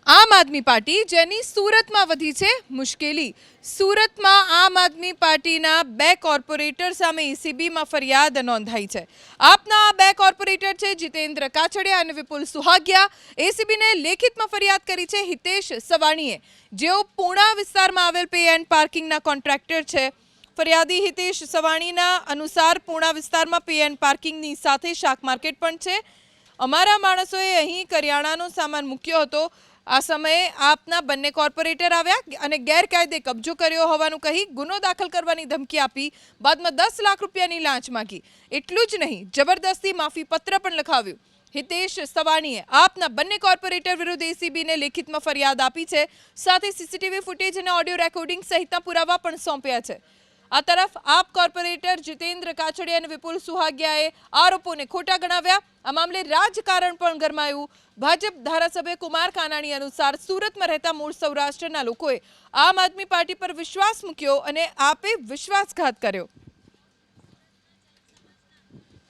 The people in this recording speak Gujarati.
આમ આદમી પાર્ટી જેની સુરતમાં વધી છે મુશ્કેલી। સુરતમાં આમ આદમી પાર્ટીના બે કોર્પોરેટર સામે એસીબીમાં ફરિયાદ નોંધાઈ છે। આપના બે કોર્પોરેટર છે જીતેન્દ્ર કાછડિયા અને વિપુલ સુહાગિયા। એસીબીને લેખિતમાં ફરિયાદ કરી છે હિતેશ સવાણીએ, જેઓ પૂણા વિસ્તારમાં આવેલ પે એન્ડ પાર્કિંગના કોન્ટ્રાક્ટર છે। ફરિયાદી હિતેશ સવાણીના અનુસાર પૂણા વિસ્તારમાં પે એન્ડ પાર્કિંગની સાથે શાક માર્કેટ પણ છે। અમારા માણસોએ અહીં કરિયાણાનો સામાન મૂક્યો હતો। આ સમયે આપના બંને કોર્પોરેટર આવ્યા અને ગેરકાયદે કબજો કર્યો હોવાનું કહી ગુનો દાખલ કરવાની ધમકી આપી। બાદમાં 10 લાખ રૂપિયાની લાંચ માંગી। એટલું જ નહીં, જબરદસ્તી માફી પત્ર પણ લખાવ્યું। હિતેશ સવાણીએ આપના બંને કોર્પોરેટર વિરુદ્ધ એસીબીને લેખિતમાં ફરિયાદ આપી છે, સાથે સીસીટીવી ફૂટેજ અને ઓડિયો રેકોર્ડિંગ સહિતના પુરાવા પણ સોંપ્યા છે। આ તરફ આપ કોર્પોરેટર જીતેન્દ્ર કાછડિયા અને વિપુલ સુહાગિયાએ આરોપોને ખોટા ગણાવ્યા। આ મામલે રાજકારણ પણ ગરમાયું। ભાજપ ધારાસભ્ય કુમાર કાનાણી અનુસાર સુરતમાં રહેતા મૂળ સૌરાષ્ટ્રના લોકોએ આમ આદમી પાર્ટી પર વિશ્વાસ મૂક્યો અને આપે વિશ્વાસઘાત કર્યો।